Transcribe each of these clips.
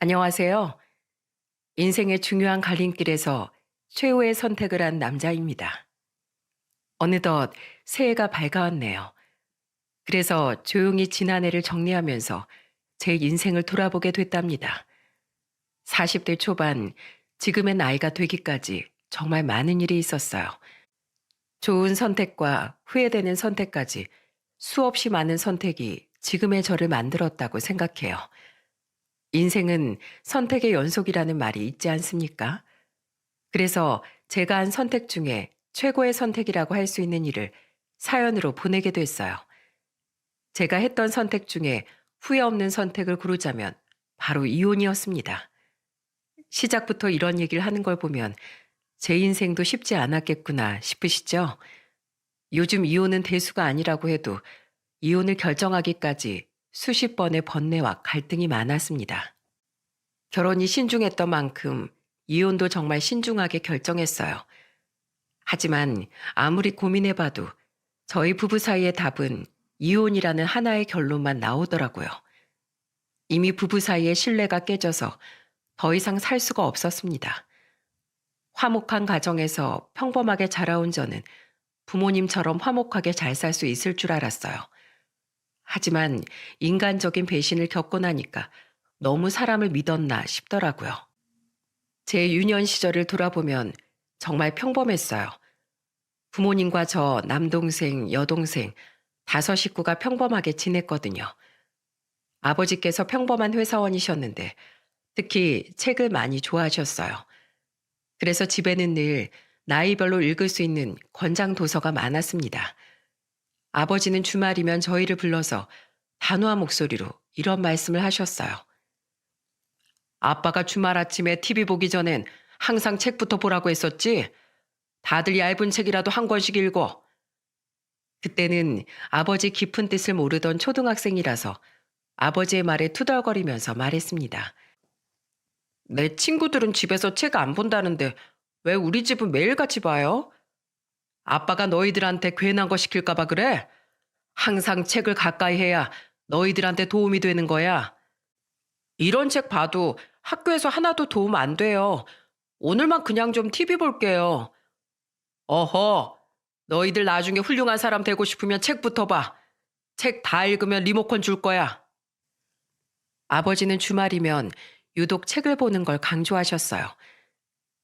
안녕하세요. 인생의 중요한 갈림길에서 최후의 선택을 한 남자입니다. 어느덧 새해가 밝아왔네요. 그래서 조용히 지난 해를 정리하면서 제 인생을 돌아보게 됐답니다. 40대 초반, 지금의 나이가 되기까지 정말 많은 일이 있었어요. 좋은 선택과 후회되는 선택까지 수없이 많은 선택이 지금의 저를 만들었다고 생각해요. 인생은 선택의 연속이라는 말이 있지 않습니까? 그래서 제가 한 선택 중에 최고의 선택이라고 할 수 있는 일을 사연으로 보내게 됐어요. 제가 했던 선택 중에 후회 없는 선택을 고르자면 바로 이혼이었습니다. 시작부터 이런 얘기를 하는 걸 보면 제 인생도 쉽지 않았겠구나 싶으시죠? 요즘 이혼은 대수가 아니라고 해도 이혼을 결정하기까지 수십 번의 번뇌와 갈등이 많았습니다. 결혼이 신중했던 만큼 이혼도 정말 신중하게 결정했어요. 하지만 아무리 고민해봐도 저희 부부 사이의 답은 이혼이라는 하나의 결론만 나오더라고요. 이미 부부 사이의 신뢰가 깨져서 더 이상 살 수가 없었습니다. 화목한 가정에서 평범하게 자라온 저는 부모님처럼 화목하게 잘 살 수 있을 줄 알았어요. 하지만 인간적인 배신을 겪고 나니까 너무 사람을 믿었나 싶더라고요. 제 유년 시절을 돌아보면 정말 평범했어요. 부모님과 저, 남동생, 여동생, 다섯 식구가 평범하게 지냈거든요. 아버지께서 평범한 회사원이셨는데 특히 책을 많이 좋아하셨어요. 그래서 집에는 늘 나이별로 읽을 수 있는 권장 도서가 많았습니다. 아버지는 주말이면 저희를 불러서 단호한 목소리로 이런 말씀을 하셨어요. 아빠가 주말 아침에 TV 보기 전엔 항상 책부터 보라고 했었지? 다들 얇은 책이라도 한 권씩 읽어. 그때는 아버지 깊은 뜻을 모르던 초등학생이라서 아버지의 말에 투덜거리면서 말했습니다. 내 친구들은 집에서 책 안 본다는데 왜 우리 집은 매일같이 봐요? 아빠가 너희들한테 괜한 거 시킬까봐 그래? 항상 책을 가까이 해야 너희들한테 도움이 되는 거야. 이런 책 봐도 학교에서 하나도 도움 안 돼요. 오늘만 그냥 좀 TV 볼게요. 어허, 너희들 나중에 훌륭한 사람 되고 싶으면 책부터 봐. 책 다 읽으면 리모컨 줄 거야. 아버지는 주말이면 유독 책을 보는 걸 강조하셨어요.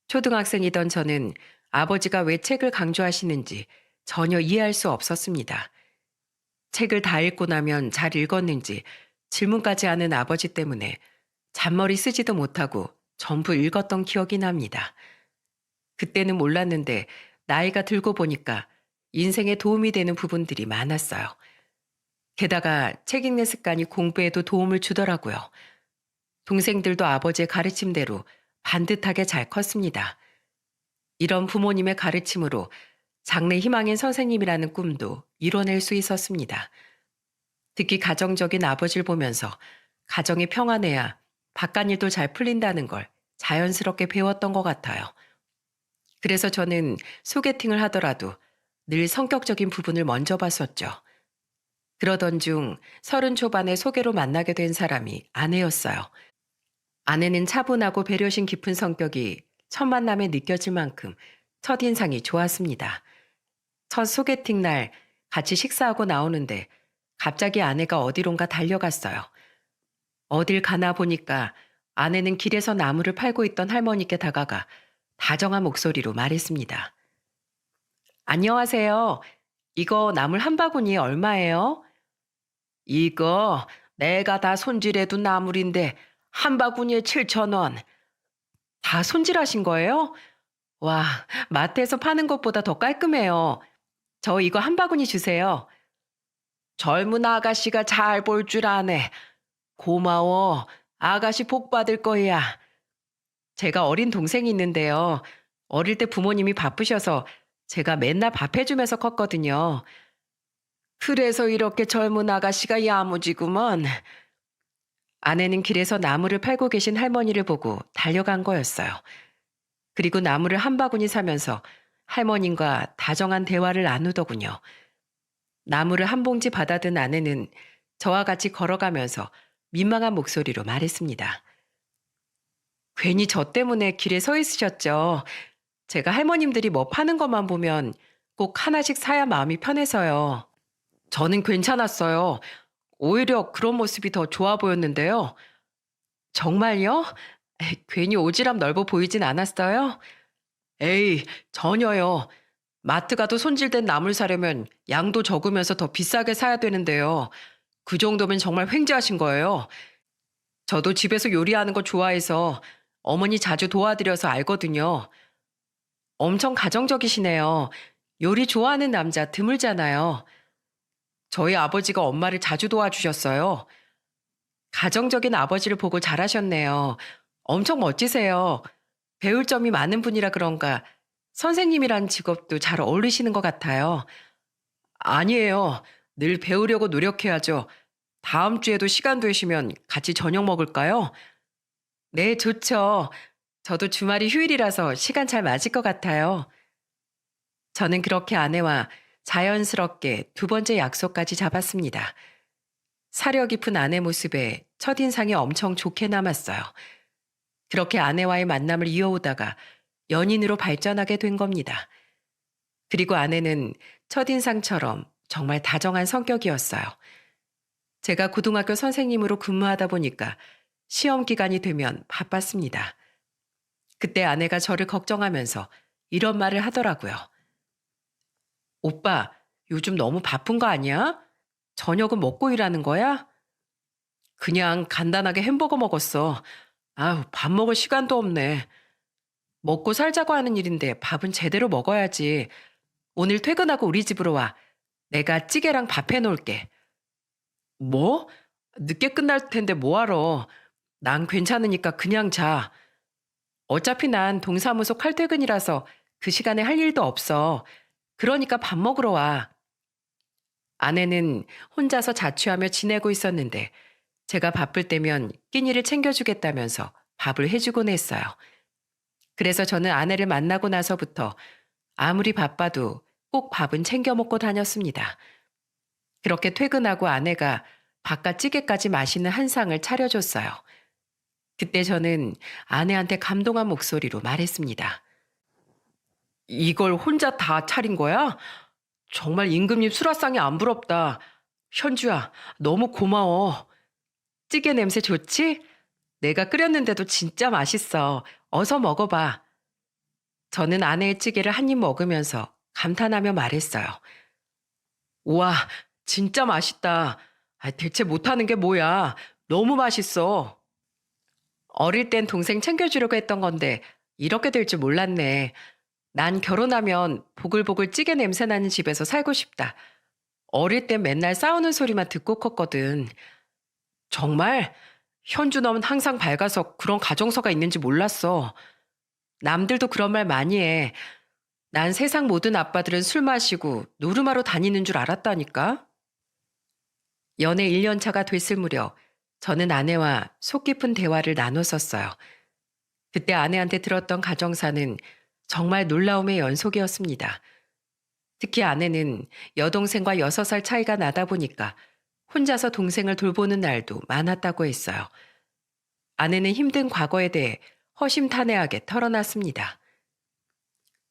초등학생이던 저는 아버지가 왜 책을 강조하시는지 전혀 이해할 수 없었습니다. 책을 다 읽고 나면 잘 읽었는지 질문까지 하는 아버지 때문에 잔머리 쓰지도 못하고 전부 읽었던 기억이 납니다. 그때는 몰랐는데 나이가 들고 보니까 인생에 도움이 되는 부분들이 많았어요. 게다가 책 읽는 습관이 공부에도 도움을 주더라고요. 동생들도 아버지의 가르침대로 반듯하게 잘 컸습니다. 이런 부모님의 가르침으로 장래 희망인 선생님이라는 꿈도 이뤄낼 수 있었습니다. 특히 가정적인 아버지를 보면서 가정이 평안해야 바깥일도 잘 풀린다는 걸 자연스럽게 배웠던 것 같아요. 그래서 저는 소개팅을 하더라도 늘 성격적인 부분을 먼저 봤었죠. 그러던 중 30 초반에 소개로 만나게 된 사람이 아내였어요. 아내는 차분하고 배려심 깊은 성격이 첫 만남에 느껴질 만큼 첫인상이 좋았습니다. 첫 소개팅 날 같이 식사하고 나오는데 갑자기 아내가 어디론가 달려갔어요. 어딜 가나 보니까 아내는 길에서 나무를 팔고 있던 할머니께 다가가 다정한 목소리로 말했습니다. 안녕하세요. 이거 나물 한 바구니에 얼마예요? 이거 내가 다 손질해둔 나물인데 한 바구니에 7,000원. 다 손질하신 거예요? 와, 마트에서 파는 것보다 더 깔끔해요. 저 이거 한 바구니 주세요. 젊은 아가씨가 잘 볼 줄 아네. 고마워. 아가씨 복 받을 거야. 제가 어린 동생이 있는데요. 어릴 때 부모님이 바쁘셔서 제가 맨날 밥 해주면서 컸거든요. 그래서 이렇게 젊은 아가씨가 야무지구먼. 아내는 길에서 나무를 팔고 계신 할머니를 보고 달려간 거였어요. 그리고 나무를 한 바구니 사면서 할머님과 다정한 대화를 나누더군요. 나무를 한 봉지 받아든 아내는 저와 같이 걸어가면서 민망한 목소리로 말했습니다. 괜히 저 때문에 길에 서 있으셨죠. 제가 할머님들이 뭐 파는 것만 보면 꼭 하나씩 사야 마음이 편해서요. 저는 괜찮았어요. 오히려 그런 모습이 더 좋아 보였는데요. 정말요? 괜히 오지랖 넓어 보이진 않았어요? 에이, 전혀요. 마트 가도 손질된 나물 사려면 양도 적으면서 더 비싸게 사야 되는데요. 그 정도면 정말 횡재하신 거예요. 저도 집에서 요리하는 거 좋아해서 어머니 자주 도와드려서 알거든요. 엄청 가정적이시네요. 요리 좋아하는 남자 드물잖아요. 저희 아버지가 엄마를 자주 도와주셨어요. 가정적인 아버지를 보고 잘하셨네요. 엄청 멋지세요. 배울 점이 많은 분이라 그런가 선생님이란 직업도 잘 어울리시는 것 같아요. 아니에요. 늘 배우려고 노력해야죠. 다음 주에도 시간 되시면 같이 저녁 먹을까요? 네, 좋죠. 저도 주말이 휴일이라서 시간 잘 맞을 것 같아요. 저는 그렇게 아내와 자연스럽게 두 번째 약속까지 잡았습니다. 사려 깊은 아내 모습에 첫인상이 엄청 좋게 남았어요. 그렇게 아내와의 만남을 이어오다가 연인으로 발전하게 된 겁니다. 그리고 아내는 첫인상처럼 정말 다정한 성격이었어요. 제가 고등학교 선생님으로 근무하다 보니까 시험 기간이 되면 바빴습니다. 그때 아내가 저를 걱정하면서 이런 말을 하더라고요. 오빠, 요즘 너무 바쁜 거 아니야? 저녁은 먹고 일하는 거야? 그냥 간단하게 햄버거 먹었어. 아우, 밥 먹을 시간도 없네. 먹고 살자고 하는 일인데 밥은 제대로 먹어야지. 오늘 퇴근하고 우리 집으로 와. 내가 찌개랑 밥 해놓을게. 뭐? 늦게 끝날 텐데 뭐하러. 난 괜찮으니까 그냥 자. 어차피 난 동사무소 칼퇴근이라서 그 시간에 할 일도 없어. 그러니까 밥 먹으러 와. 아내는 혼자서 자취하며 지내고 있었는데 제가 바쁠 때면 끼니를 챙겨주겠다면서 밥을 해주곤 했어요. 그래서 저는 아내를 만나고 나서부터 아무리 바빠도 꼭 밥은 챙겨 먹고 다녔습니다. 그렇게 퇴근하고 아내가 바깥 찌개까지 맛있는 한 상을 차려줬어요. 그때 저는 아내한테 감동한 목소리로 말했습니다. 이걸 혼자 다 차린 거야? 정말 임금님 수라상이 안 부럽다. 현주야, 너무 고마워. 찌개 냄새 좋지? 내가 끓였는데도 진짜 맛있어. 어서 먹어봐. 저는 아내의 찌개를 한 입 먹으면서 감탄하며 말했어요. 우와, 진짜 맛있다. 대체 못하는 게 뭐야. 너무 맛있어. 어릴 땐 동생 챙겨주려고 했던 건데 이렇게 될 줄 몰랐네. 난 결혼하면 보글보글 찌개 냄새 나는 집에서 살고 싶다. 어릴 땐 맨날 싸우는 소리만 듣고 컸거든. 정말? 현주 넌 항상 밝아서 그런 가정서가 있는지 몰랐어. 남들도 그런 말 많이 해. 난 세상 모든 아빠들은 술 마시고 노름하러 다니는 줄 알았다니까. 연애 1년 차가 됐을 무렵 저는 아내와 속 깊은 대화를 나눴었어요. 그때 아내한테 들었던 가정사는 정말 놀라움의 연속이었습니다. 특히 아내는 여동생과 6살 차이가 나다 보니까 혼자서 동생을 돌보는 날도 많았다고 했어요. 아내는 힘든 과거에 대해 허심탄회하게 털어놨습니다.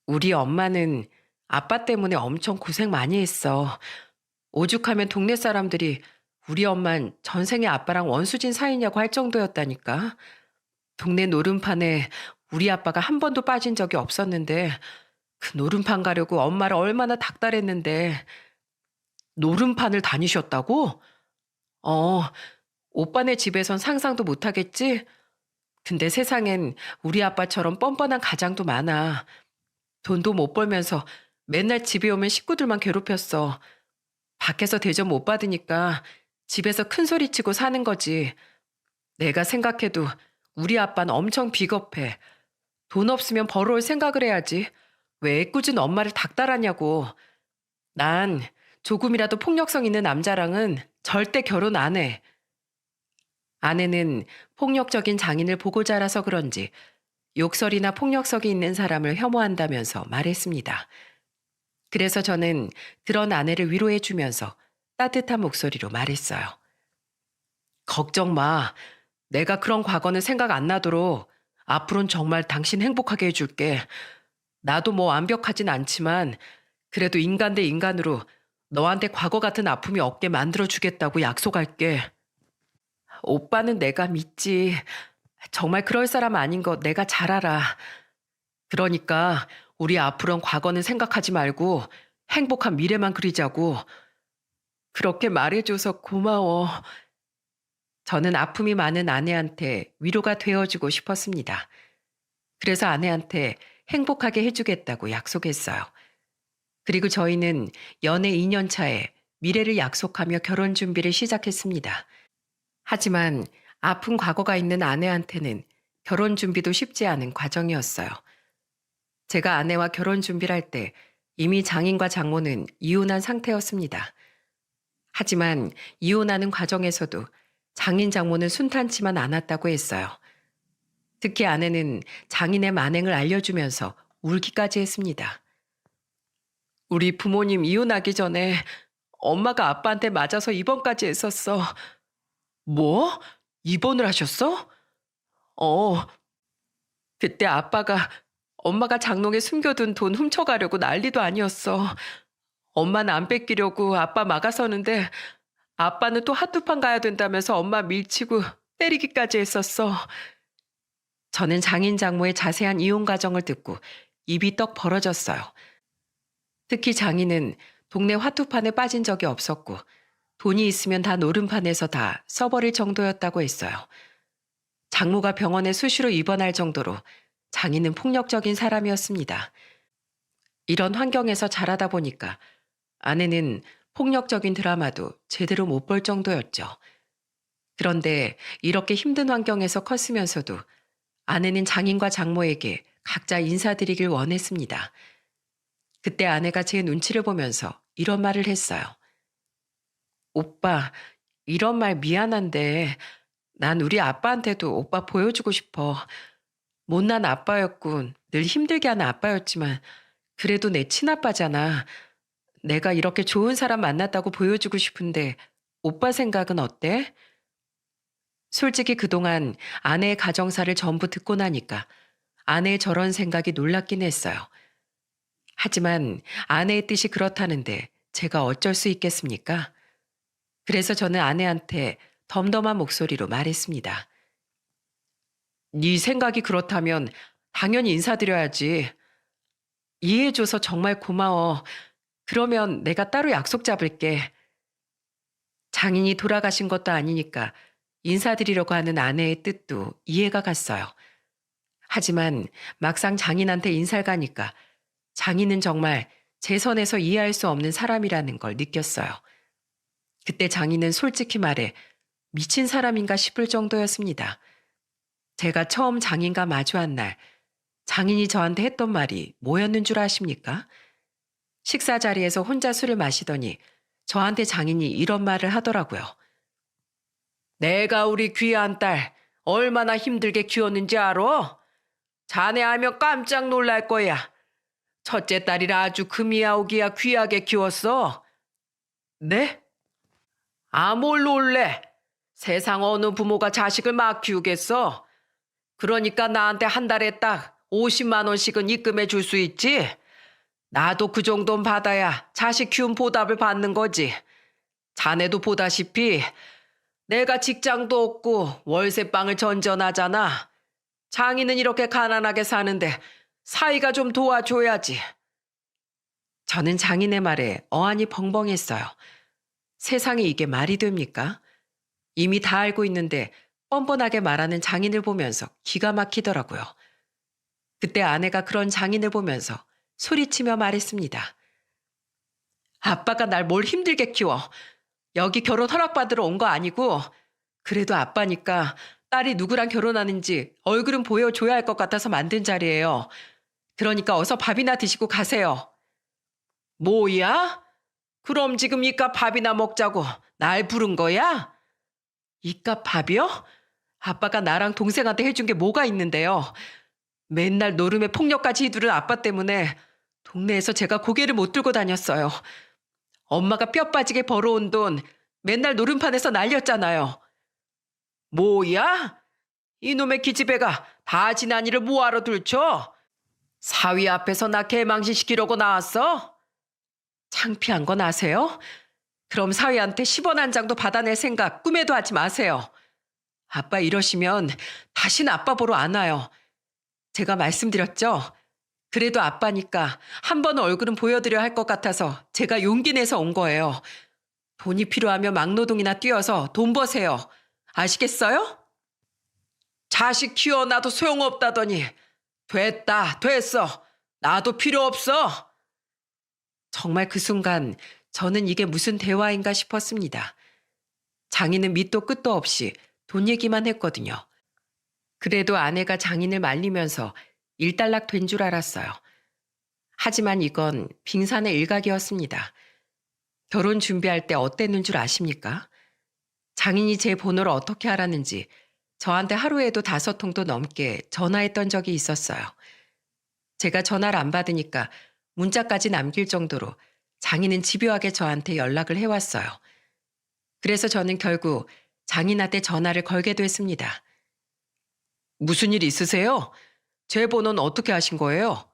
우리 엄마는 아빠 때문에 엄청 고생 많이 했어. 오죽하면 동네 사람들이 우리 엄만 전생에 아빠랑 원수진 사이냐고 할 정도였다니까. 동네 노름판에 우리 아빠가 한 번도 빠진 적이 없었는데 그 노름판 가려고 엄마를 얼마나 닥달했는데. 노름판을 다니셨다고? 어, 오빠네 집에선 상상도 못하겠지? 근데 세상엔 우리 아빠처럼 뻔뻔한 가장도 많아. 돈도 못 벌면서 맨날 집에 오면 식구들만 괴롭혔어. 밖에서 대접 못 받으니까 집에서 큰 소리 치고 사는 거지. 내가 생각해도 우리 아빠는 엄청 비겁해. 돈 없으면 벌어올 생각을 해야지. 왜 애꿎은 엄마를 닥달하냐고. 난 조금이라도 폭력성 있는 남자랑은 절대 결혼 안 해. 아내는 폭력적인 장인을 보고 자라서 그런지 욕설이나 폭력성이 있는 사람을 혐오한다면서 말했습니다. 그래서 저는 그런 아내를 위로해 주면서 따뜻한 목소리로 말했어요. 걱정 마. 내가 그런 과거는 생각 안 나도록 앞으로는 정말 당신 행복하게 해줄게. 나도 뭐 완벽하진 않지만 그래도 인간 대 인간으로 너한테 과거 같은 아픔이 없게 만들어주겠다고 약속할게. 오빠는 내가 믿지. 정말 그럴 사람 아닌 거 내가 잘 알아. 그러니까 우리 앞으로는 과거는 생각하지 말고 행복한 미래만 그리자고. 그렇게 말해줘서 고마워. 저는 아픔이 많은 아내한테 위로가 되어주고 싶었습니다. 그래서 아내한테 행복하게 해주겠다고 약속했어요. 그리고 저희는 연애 2년 차에 미래를 약속하며 결혼 준비를 시작했습니다. 하지만 아픈 과거가 있는 아내한테는 결혼 준비도 쉽지 않은 과정이었어요. 제가 아내와 결혼 준비를 할 때 이미 장인과 장모는 이혼한 상태였습니다. 하지만 이혼하는 과정에서도 장인 장모는 순탄치만 않았다고 했어요. 특히 아내는 장인의 만행을 알려주면서 울기까지 했습니다. 우리 부모님 이혼하기 전에 엄마가 아빠한테 맞아서 입원까지 했었어. 뭐? 입원을 하셨어? 어. 그때 아빠가 엄마가 장롱에 숨겨둔 돈 훔쳐가려고 난리도 아니었어. 엄마는 안 뺏기려고 아빠 막아서는데 아빠는 또 핫도판 가야 된다면서 엄마 밀치고 때리기까지 했었어. 저는 장인 장모의 자세한 이혼 과정을 듣고 입이 떡 벌어졌어요. 특히 장인은 동네 화투판에 빠진 적이 없었고 돈이 있으면 다 노름판에서 다 써버릴 정도였다고 했어요. 장모가 병원에 수시로 입원할 정도로 장인은 폭력적인 사람이었습니다. 이런 환경에서 자라다 보니까 아내는 폭력적인 드라마도 제대로 못 볼 정도였죠. 그런데 이렇게 힘든 환경에서 컸으면서도 아내는 장인과 장모에게 각자 인사드리길 원했습니다. 그때 아내가 제 눈치를 보면서 이런 말을 했어요. 오빠, 이런 말 미안한데 난 우리 아빠한테도 오빠 보여주고 싶어. 못난 아빠였군. 늘 힘들게 하는 아빠였지만 그래도 내 친아빠잖아. 내가 이렇게 좋은 사람 만났다고 보여주고 싶은데 오빠 생각은 어때? 솔직히 그동안 아내의 가정사를 전부 듣고 나니까 아내의 저런 생각이 놀랍긴 했어요. 하지만 아내의 뜻이 그렇다는데 제가 어쩔 수 있겠습니까? 그래서 저는 아내한테 덤덤한 목소리로 말했습니다. 네 생각이 그렇다면 당연히 인사드려야지. 이해해줘서 정말 고마워. 그러면 내가 따로 약속 잡을게. 장인이 돌아가신 것도 아니니까 인사드리려고 하는 아내의 뜻도 이해가 갔어요. 하지만 막상 장인한테 인사를 가니까 장인은 정말 제 선에서 이해할 수 없는 사람이라는 걸 느꼈어요. 그때 장인은 솔직히 말해 미친 사람인가 싶을 정도였습니다. 제가 처음 장인과 마주한 날 장인이 저한테 했던 말이 뭐였는 줄 아십니까? 식사 자리에서 혼자 술을 마시더니 저한테 장인이 이런 말을 하더라고요. 내가 우리 귀한 딸 얼마나 힘들게 키웠는지 알아? 자네 알면 깜짝 놀랄 거야. 첫째 딸이라 아주 금이야오기야 귀하게 키웠어. 네? 아, 뭘 놀래? 세상 어느 부모가 자식을 막 키우겠어? 그러니까 나한테 한 달에 딱 50만 원씩은 입금해 줄 수 있지? 나도 그 정도는 받아야 자식 키운 보답을 받는 거지. 자네도 보다시피 내가 직장도 없고 월세방을 전전하잖아. 장인은 이렇게 가난하게 사는데 사위가 좀 도와줘야지. 저는 장인의 말에 어안이 벙벙했어요. 세상에 이게 말이 됩니까? 이미 다 알고 있는데 뻔뻔하게 말하는 장인을 보면서 기가 막히더라고요. 그때 아내가 그런 장인을 보면서 소리치며 말했습니다. 아빠가 날 뭘 힘들게 키워. 여기 결혼 허락받으러 온 거 아니고 그래도 아빠니까 딸이 누구랑 결혼하는지 얼굴은 보여줘야 할 것 같아서 만든 자리예요. 그러니까 어서 밥이나 드시고 가세요. 뭐야? 그럼 지금 이깟 밥이나 먹자고 날 부른 거야? 이깟 밥이요? 아빠가 나랑 동생한테 해준 게 뭐가 있는데요. 맨날 노름에 폭력까지 휘두른 아빠 때문에 동네에서 제가 고개를 못 들고 다녔어요. 엄마가 뼈 빠지게 벌어온 돈 맨날 노름판에서 날렸잖아요. 뭐야? 이놈의 기집애가 다 지난 일을 뭐하러 들춰? 사위 앞에서 나 개망신시키려고 나왔어? 창피한 건 아세요? 그럼 사위한테 10원 한 장도 받아낼 생각 꿈에도 하지 마세요. 아빠 이러시면 다신 아빠 보러 안 와요. 제가 말씀드렸죠? 그래도 아빠니까 한 번 얼굴은 보여드려야 할 것 같아서 제가 용기 내서 온 거예요. 돈이 필요하면 막노동이나 뛰어서 돈 버세요. 아시겠어요? 자식 키워놔도 소용없다더니 됐다, 됐어. 나도 필요 없어. 정말 그 순간 저는 이게 무슨 대화인가 싶었습니다. 장인은 밑도 끝도 없이 돈 얘기만 했거든요. 그래도 아내가 장인을 말리면서 일단락 된 줄 알았어요. 하지만 이건 빙산의 일각이었습니다. 결혼 준비할 때 어땠는 줄 아십니까? 장인이 제 번호를 어떻게 알았는지 저한테 하루에도 5통도 넘게 전화했던 적이 있었어요. 제가 전화를 안 받으니까 문자까지 남길 정도로 장인은 집요하게 저한테 연락을 해왔어요. 그래서 저는 결국 장인한테 전화를 걸게 됐습니다. 무슨 일 있으세요? 제 번호는 어떻게 하신 거예요?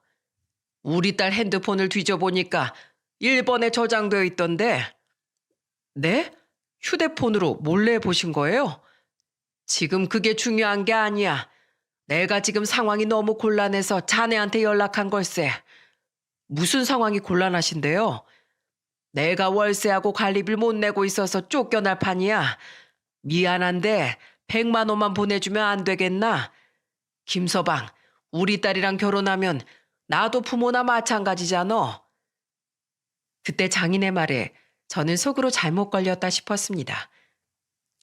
우리 딸 핸드폰을 뒤져보니까 1번에 저장되어 있던데. 네? 휴대폰으로 몰래 보신 거예요? 지금 그게 중요한 게 아니야. 내가 지금 상황이 너무 곤란해서 자네한테 연락한 걸세. 무슨 상황이 곤란하신데요? 내가 월세하고 관리비를 못 내고 있어서 쫓겨날 판이야. 미안한데 100만 원만 보내주면 안 되겠나? 김서방, 우리 딸이랑 결혼하면 나도 부모나 마찬가지잖아. 그때 장인의 말에 저는 속으로 잘못 걸렸다 싶었습니다.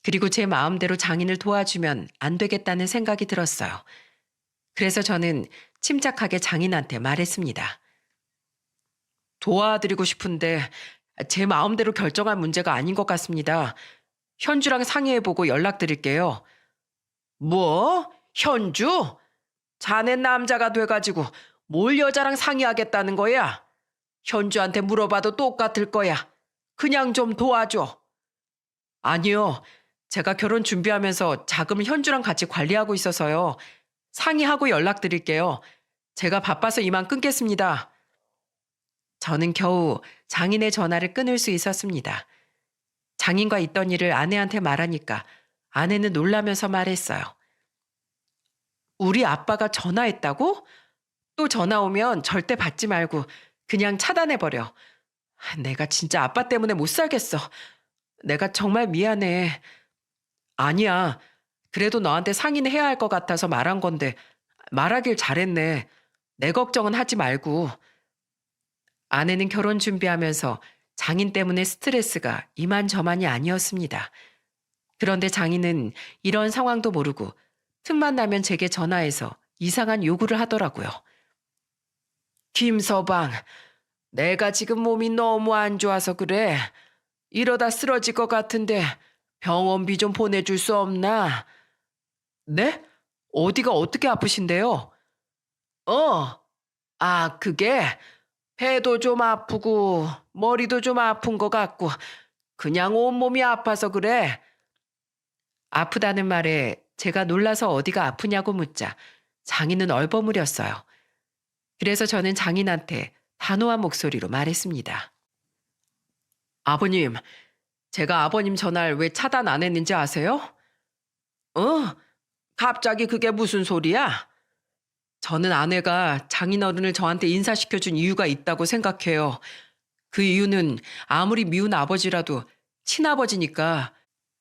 그리고 제 마음대로 장인을 도와주면 안 되겠다는 생각이 들었어요. 그래서 저는 침착하게 장인한테 말했습니다. 도와드리고 싶은데 제 마음대로 결정할 문제가 아닌 것 같습니다. 현주랑 상의해보고 연락드릴게요. 뭐? 현주? 자네 남자가 돼가지고 뭘 여자랑 상의하겠다는 거야? 현주한테 물어봐도 똑같을 거야. 그냥 좀 도와줘. 아니요. 제가 결혼 준비하면서 자금을 현주랑 같이 관리하고 있어서요. 상의하고 연락드릴게요. 제가 바빠서 이만 끊겠습니다. 저는 겨우 장인의 전화를 끊을 수 있었습니다. 장인과 있던 일을 아내한테 말하니까 아내는 놀라면서 말했어요. 우리 아빠가 전화했다고? 또 전화 오면 절대 받지 말고 그냥 차단해버려. 내가 진짜 아빠 때문에 못 살겠어. 내가 정말 미안해. 아니야. 그래도 너한테 상의는 해야 할 것 같아서 말한 건데 말하길 잘했네. 내 걱정은 하지 말고. 아내는 결혼 준비하면서 장인 때문에 스트레스가 이만저만이 아니었습니다. 그런데 장인은 이런 상황도 모르고 틈만 나면 제게 전화해서 이상한 요구를 하더라고요. 김서방, 내가 지금 몸이 너무 안 좋아서 그래. 이러다 쓰러질 것 같은데 병원비 좀 보내줄 수 없나? 네? 어디가 어떻게 아프신데요? 그게 배도 좀 아프고 머리도 좀 아픈 것 같고 그냥 온몸이 아파서 그래. 아프다는 말에 제가 놀라서 어디가 아프냐고 묻자 장인은 얼버무렸어요. 그래서 저는 장인한테 단호한 목소리로 말했습니다. 아버님, 제가 아버님 전화를 왜 차단 안 했는지 아세요? 갑자기 그게 무슨 소리야? 저는 아내가 장인어른을 저한테 인사시켜준 이유가 있다고 생각해요. 그 이유는 아무리 미운 아버지라도 친아버지니까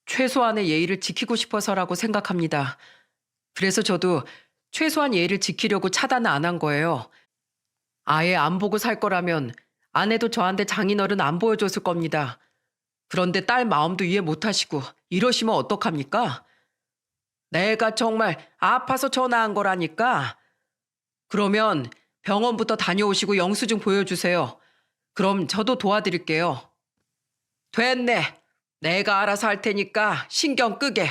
최소한의 예의를 지키고 싶어서라고 생각합니다. 그래서 저도 최소한 예의를 지키려고 차단을 안 한 거예요. 아예 안 보고 살 거라면 아내도 저한테 장인어른 안 보여줬을 겁니다. 그런데 딸 마음도 이해 못 하시고 이러시면 어떡합니까? 내가 정말 아파서 전화한 거라니까. 그러면 병원부터 다녀오시고 영수증 보여주세요. 그럼 저도 도와드릴게요. 됐네. 내가 알아서 할 테니까 신경 끄게.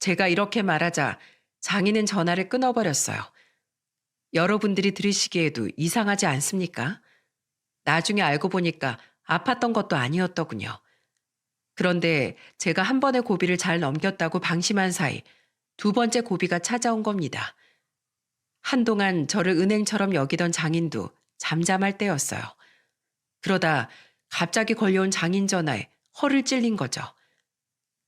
제가 이렇게 말하자 장인은 전화를 끊어버렸어요. 여러분들이 들으시기에도 이상하지 않습니까? 나중에 알고 보니까 아팠던 것도 아니었더군요. 그런데 제가 한 번의 고비를 잘 넘겼다고 방심한 사이 두 번째 고비가 찾아온 겁니다. 한동안 저를 은행처럼 여기던 장인도 잠잠할 때였어요. 그러다 갑자기 걸려온 장인 전화에 허를 찔린 거죠.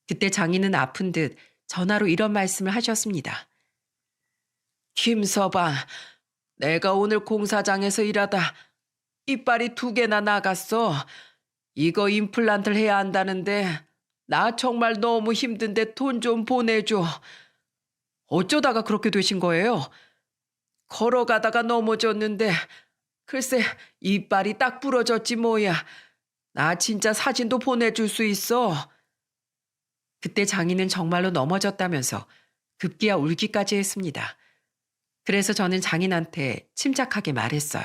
그때 장인은 아픈 듯 전화로 이런 말씀을 하셨습니다. 김서방, 내가 오늘 공사장에서 일하다 이빨이 2개나 나갔어. 이거 임플란트를 해야 한다는데 나 정말 너무 힘든데 돈 좀 보내줘. 어쩌다가 그렇게 되신 거예요? 걸어가다가 넘어졌는데 글쎄 이빨이 딱 부러졌지 뭐야. 나 진짜 사진도 보내줄 수 있어. 그때 장인은 정말로 넘어졌다면서 급기야 울기까지 했습니다. 그래서 저는 장인한테 침착하게 말했어요.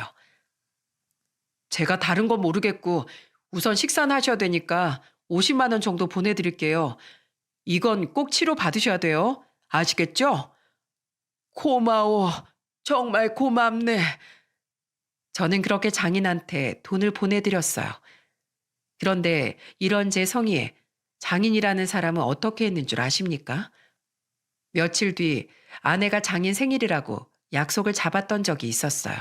제가 다른 건 모르겠고 우선 식사는 하셔야 되니까 50만 원 정도 보내드릴게요. 이건 꼭 치료 받으셔야 돼요. 아시겠죠? 고마워. 정말 고맙네. 저는 그렇게 장인한테 돈을 보내드렸어요. 그런데 이런 제 성의에 장인이라는 사람은 어떻게 했는 줄 아십니까? 며칠 뒤 아내가 장인 생일이라고 약속을 잡았던 적이 있었어요.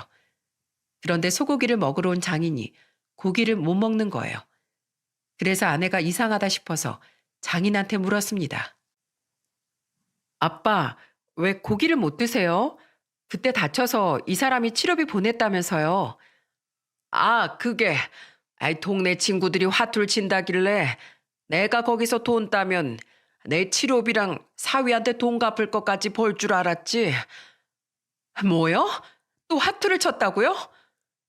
그런데 소고기를 먹으러 온 장인이 고기를 못 먹는 거예요. 그래서 아내가 이상하다 싶어서 장인한테 물었습니다. 아빠, 왜 고기를 못 드세요? 그때 다쳐서 이 사람이 치료비 보냈다면서요. 아, 그게 동네 친구들이 화투를 친다길래 내가 거기서 돈 따면 내 치료비랑 사위한테 돈 갚을 것까지 벌 줄 알았지. 뭐요? 또 화투를 쳤다고요?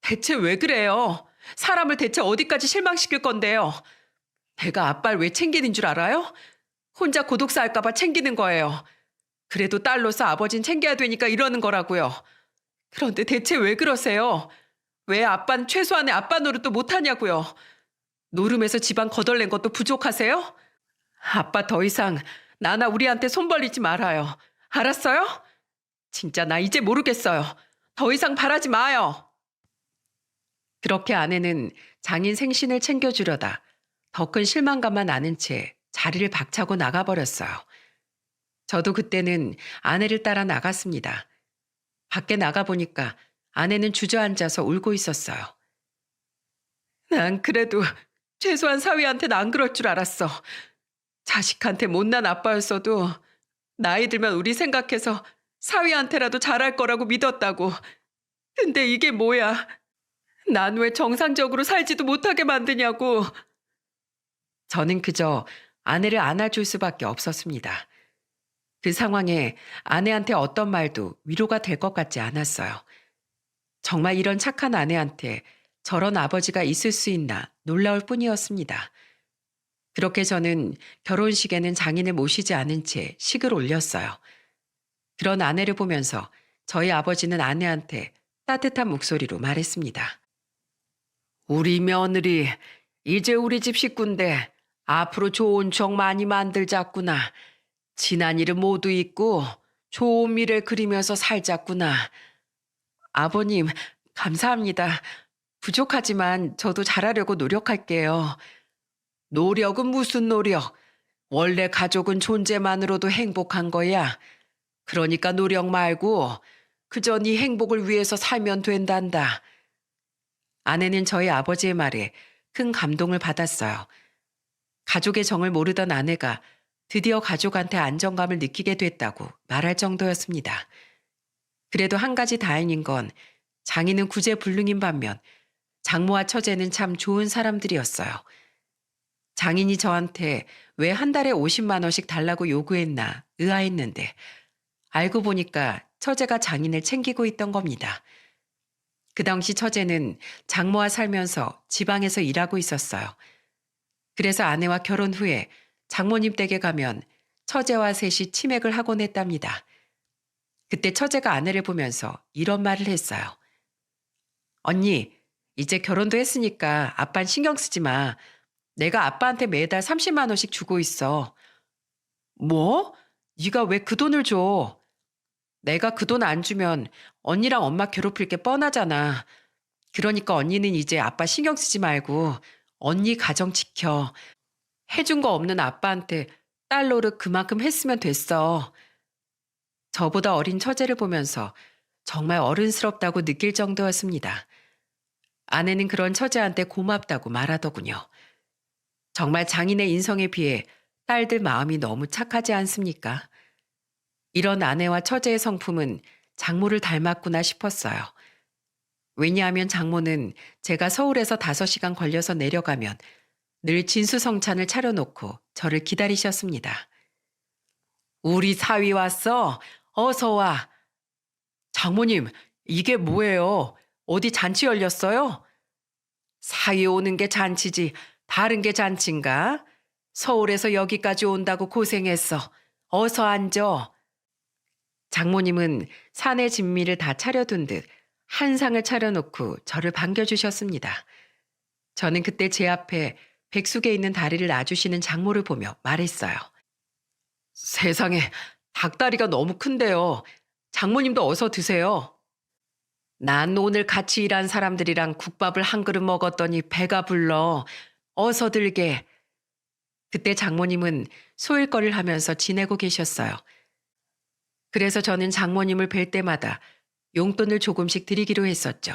대체 왜 그래요? 사람을 대체 어디까지 실망시킬 건데요? 내가 아빠를 왜 챙기는 줄 알아요? 혼자 고독 쌓을까봐 챙기는 거예요. 그래도 딸로서 아버진 챙겨야 되니까 이러는 거라고요. 그런데 대체 왜 그러세요? 왜 아빠는 최소한의 아빠 노릇도 못하냐고요? 노름에서 집안 거덜낸 것도 부족하세요? 아빠 더 이상 나나 우리한테 손 벌리지 말아요. 알았어요? 진짜 나 이제 모르겠어요. 더 이상 바라지 마요. 그렇게 아내는 장인 생신을 챙겨주려다 더 큰 실망감만 아는 채 자리를 박차고 나가버렸어요. 저도 그때는 아내를 따라 나갔습니다. 밖에 나가보니까 아내는 주저앉아서 울고 있었어요. 난 그래도 최소한 사위한테는 안 그럴 줄 알았어. 자식한테 못난 아빠였어도 나이 들면 우리 생각해서 사위한테라도 잘할 거라고 믿었다고. 근데 이게 뭐야? 난 왜 정상적으로 살지도 못하게 만드냐고. 저는 그저 아내를 안아줄 수밖에 없었습니다. 그 상황에 아내한테 어떤 말도 위로가 될 것 같지 않았어요. 정말 이런 착한 아내한테 저런 아버지가 있을 수 있나 놀라울 뿐이었습니다. 그렇게 저는 결혼식에는 장인을 모시지 않은 채 식을 올렸어요. 그런 아내를 보면서 저희 아버지는 아내한테 따뜻한 목소리로 말했습니다. 우리 며느리, 이제 우리 집 식구인데 앞으로 좋은 추억 많이 만들자꾸나. 지난 일은 모두 잊고 좋은 미래 그리면서 살자꾸나. 아버님, 감사합니다. 부족하지만 저도 잘하려고 노력할게요. 노력은 무슨 노력? 원래 가족은 존재만으로도 행복한 거야. 그러니까 노력 말고 그저 네 행복을 위해서 살면 된단다. 아내는 저희 아버지의 말에 큰 감동을 받았어요. 가족의 정을 모르던 아내가 드디어 가족한테 안정감을 느끼게 됐다고 말할 정도였습니다. 그래도 한 가지 다행인 건 장인은 구제불능인 반면 장모와 처제는 참 좋은 사람들이었어요. 장인이 저한테 왜 한 달에 50만 원씩 달라고 요구했나 의아했는데 알고 보니까 처제가 장인을 챙기고 있던 겁니다. 그 당시 처제는 장모와 살면서 지방에서 일하고 있었어요. 그래서 아내와 결혼 후에 장모님 댁에 가면 처제와 셋이 치맥을 하곤 했답니다. 그때 처제가 아내를 보면서 이런 말을 했어요. 언니, 이제 결혼도 했으니까 아빤 신경 쓰지 마. 내가 아빠한테 매달 30만 원씩 주고 있어. 뭐? 네가 왜 그 돈을 줘? 내가 그 돈 안 주면 언니랑 엄마 괴롭힐 게 뻔하잖아. 그러니까 언니는 이제 아빠 신경 쓰지 말고 언니 가정 지켜. 해준 거 없는 아빠한테 딸 노릇 그만큼 했으면 됐어. 저보다 어린 처제를 보면서 정말 어른스럽다고 느낄 정도였습니다. 아내는 그런 처제한테 고맙다고 말하더군요. 정말 장인의 인성에 비해 딸들 마음이 너무 착하지 않습니까? 이런 아내와 처제의 성품은 장모를 닮았구나 싶었어요. 왜냐하면 장모는 제가 서울에서 5시간 걸려서 내려가면 늘 진수성찬을 차려놓고 저를 기다리셨습니다. 우리 사위 왔어? 어서 와. 장모님, 이게 뭐예요? 어디 잔치 열렸어요? 사위 오는 게 잔치지 다른 게 잔치인가? 서울에서 여기까지 온다고 고생했어. 어서 앉아. 장모님은 사내 진미를 다 차려둔 듯 한 상을 차려놓고 저를 반겨주셨습니다. 저는 그때 제 앞에 백숙에 있는 다리를 놔주시는 장모를 보며 말했어요. 세상에, 닭다리가 너무 큰데요. 장모님도 어서 드세요. 난 오늘 같이 일한 사람들이랑 국밥을 한 그릇 먹었더니 배가 불러. 어서 들게. 그때 장모님은 소일거리를 하면서 지내고 계셨어요. 그래서 저는 장모님을 뵐 때마다 용돈을 조금씩 드리기로 했었죠.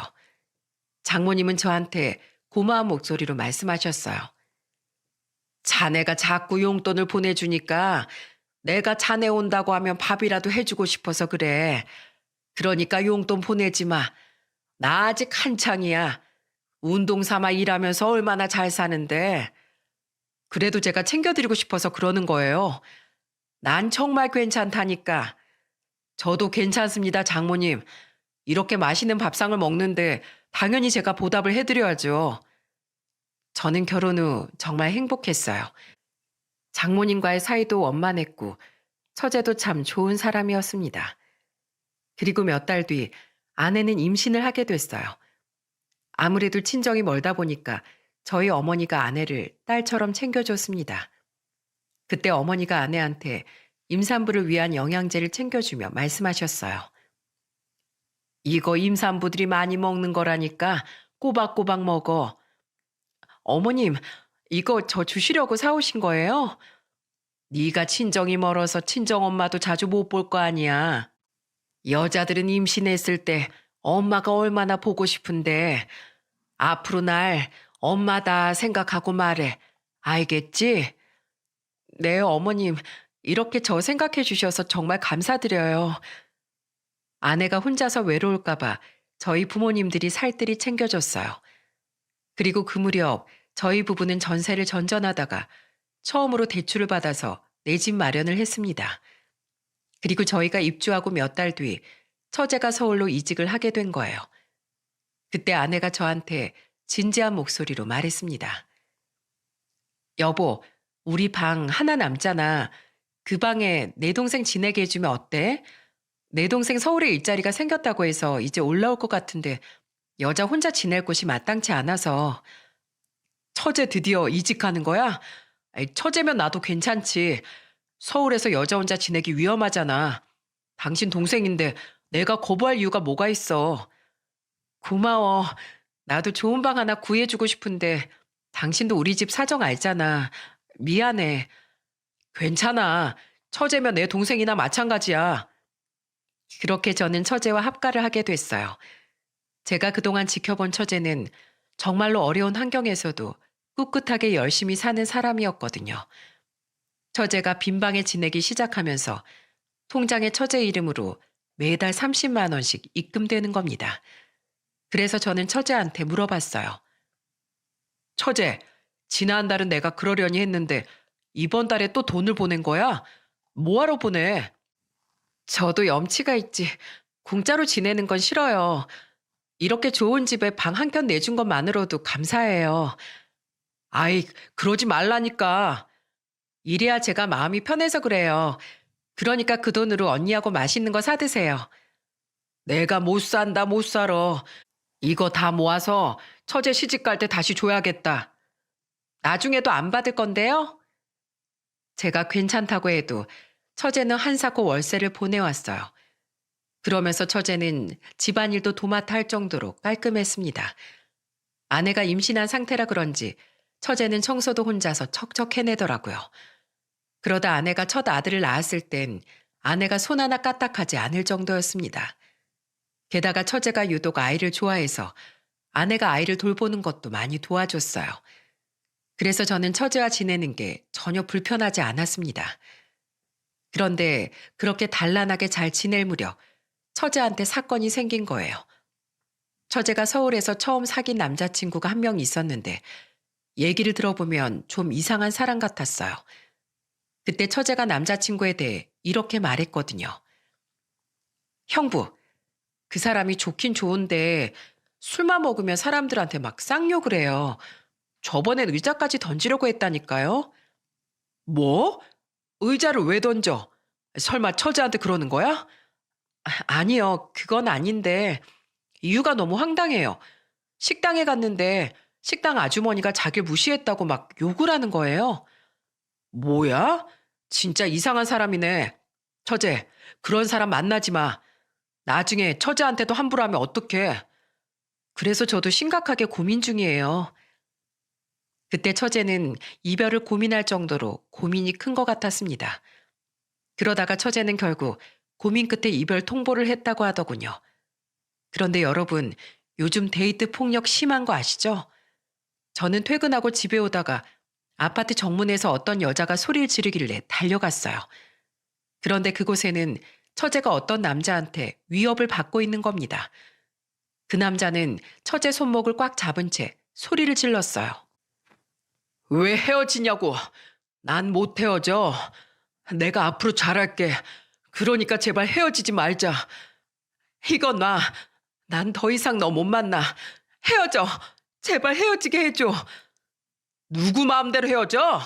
장모님은 저한테 고마운 목소리로 말씀하셨어요. 자네가 자꾸 용돈을 보내주니까 내가 자네 온다고 하면 밥이라도 해주고 싶어서 그래. 그러니까 용돈 보내지 마. 나 아직 한창이야. 운동 삼아 일하면서 얼마나 잘 사는데. 그래도 제가 챙겨드리고 싶어서 그러는 거예요. 난 정말 괜찮다니까. 저도 괜찮습니다, 장모님. 이렇게 맛있는 밥상을 먹는데 당연히 제가 보답을 해드려야죠. 저는 결혼 후 정말 행복했어요. 장모님과의 사이도 원만했고 처제도 참 좋은 사람이었습니다. 그리고 몇 달 뒤 아내는 임신을 하게 됐어요. 아무래도 친정이 멀다 보니까 저희 어머니가 아내를 딸처럼 챙겨줬습니다. 그때 어머니가 아내한테 임산부를 위한 영양제를 챙겨주며 말씀하셨어요. 이거 임산부들이 많이 먹는 거라니까 꼬박꼬박 먹어. 어머님, 이거 저 주시려고 사오신 거예요? 네가 친정이 멀어서 친정엄마도 자주 못 볼 거 아니야. 여자들은 임신했을 때 엄마가 얼마나 보고 싶은데 앞으로 날 엄마다 생각하고 말해. 알겠지? 네, 어머님. 이렇게 저 생각해 주셔서 정말 감사드려요. 아내가 혼자서 외로울까 봐 저희 부모님들이 살뜰히 챙겨줬어요. 그리고 그 무렵 저희 부부는 전세를 전전하다가 처음으로 대출을 받아서 내 집 마련을 했습니다. 그리고 저희가 입주하고 몇 달 뒤 처제가 서울로 이직을 하게 된 거예요. 그때 아내가 저한테 진지한 목소리로 말했습니다. 여보, 우리 방 하나 남잖아. 그 방에 내 동생 지내게 해주면 어때? 내 동생 서울에 일자리가 생겼다고 해서 이제 올라올 것 같은데 여자 혼자 지낼 곳이 마땅치 않아서. 처제 드디어 이직하는 거야? 아이, 처제면 나도 괜찮지. 서울에서 여자 혼자 지내기 위험하잖아. 당신 동생인데 내가 거부할 이유가 뭐가 있어. 고마워. 나도 좋은 방 하나 구해주고 싶은데 당신도 우리 집 사정 알잖아. 미안해. 괜찮아. 처제면 내 동생이나 마찬가지야. 그렇게 저는 처제와 합가를 하게 됐어요. 제가 그동안 지켜본 처제는 정말로 어려운 환경에서도 꿋꿋하게 열심히 사는 사람이었거든요. 처제가 빈방에 지내기 시작하면서 통장에 처제 이름으로 매달 30만 원씩 입금되는 겁니다. 그래서 저는 처제한테 물어봤어요. 처제, 지난달은 내가 그러려니 했는데 이번 달에 또 돈을 보낸 거야? 뭐하러 보내? 저도 염치가 있지. 공짜로 지내는 건 싫어요. 이렇게 좋은 집에 방 한 켠 내준 것만으로도 감사해요. 아이, 그러지 말라니까. 이래야 제가 마음이 편해서 그래요. 그러니까 그 돈으로 언니하고 맛있는 거 사드세요. 내가 못 산다, 못 살아. 이거 다 모아서 처제 시집 갈 때 다시 줘야겠다. 나중에도 안 받을 건데요? 제가 괜찮다고 해도 처제는 한사코 월세를 보내왔어요. 그러면서 처제는 집안일도 도맡아 할 정도로 깔끔했습니다. 아내가 임신한 상태라 그런지 처제는 청소도 혼자서 척척 해내더라고요. 그러다 아내가 첫 아들을 낳았을 땐 아내가 손 하나 까딱하지 않을 정도였습니다. 게다가 처제가 유독 아이를 좋아해서 아내가 아이를 돌보는 것도 많이 도와줬어요. 그래서 저는 처제와 지내는 게 전혀 불편하지 않았습니다. 그런데 그렇게 단란하게 잘 지낼 무렵 처제한테 사건이 생긴 거예요. 처제가 서울에서 처음 사귄 남자친구가 한 명 있었는데 얘기를 들어보면 좀 이상한 사람 같았어요. 그때 처제가 남자친구에 대해 이렇게 말했거든요. 형부, 그 사람이 좋긴 좋은데 술만 먹으면 사람들한테 막 쌍욕을 해요. 저번엔 의자까지 던지려고 했다니까요. 뭐? 의자를 왜 던져? 설마 처제한테 그러는 거야? 아니요, 그건 아닌데 이유가 너무 황당해요. 식당에 갔는데 식당 아주머니가 자기를 무시했다고 막 욕을 하는 거예요. 뭐야? 진짜 이상한 사람이네. 처제, 그런 사람 만나지 마. 나중에 처제한테도 함부로 하면 어떡해. 그래서 저도 심각하게 고민 중이에요. 그때 처제는 이별을 고민할 정도로 고민이 큰 것 같았습니다. 그러다가 처제는 결국 고민 끝에 이별 통보를 했다고 하더군요. 그런데 여러분, 요즘 데이트 폭력 심한 거 아시죠? 저는 퇴근하고 집에 오다가 아파트 정문에서 어떤 여자가 소리를 지르길래 달려갔어요. 그런데 그곳에는 처제가 어떤 남자한테 위협을 받고 있는 겁니다. 그 남자는 처제 손목을 꽉 잡은 채 소리를 질렀어요. 왜 헤어지냐고. 난 못 헤어져. 내가 앞으로 잘할게. 그러니까 제발 헤어지지 말자. 이건 나. 난 더 이상 너 못 만나. 헤어져. 제발 헤어지게 해줘. 누구 마음대로 헤어져?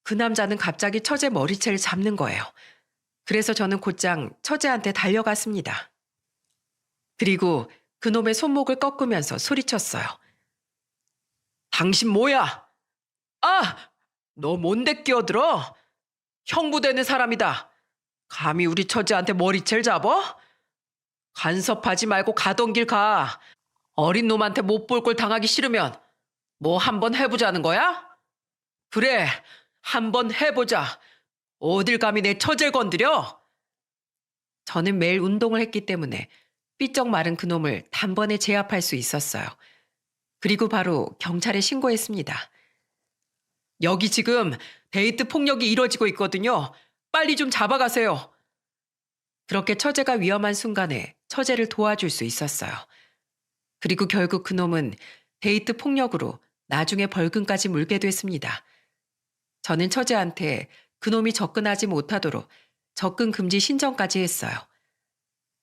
그 남자는 갑자기 처제 머리채를 잡는 거예요. 그래서 저는 곧장 처제한테 달려갔습니다. 그리고 그놈의 손목을 꺾으면서 소리쳤어요. 당신 뭐야? 아! 너 뭔데 끼어들어? 형부 되는 사람이다. 감히 우리 처제한테 머리채를 잡아? 간섭하지 말고 가던 길 가. 어린 놈한테 못 볼 걸 당하기 싫으면 뭐 한번 해보자는 거야? 그래, 한번 해보자. 어딜 감히 내 처제를 건드려? 저는 매일 운동을 했기 때문에 삐쩍 마른 그놈을 단번에 제압할 수 있었어요. 그리고 바로 경찰에 신고했습니다. 여기 지금 데이트 폭력이 이뤄지고 있거든요. 빨리 좀 잡아가세요. 그렇게 처제가 위험한 순간에 처제를 도와줄 수 있었어요. 그리고 결국 그놈은 데이트 폭력으로 나중에 벌금까지 물게 됐습니다. 저는 처제한테 그놈이 접근하지 못하도록 접근 금지 신청까지 했어요.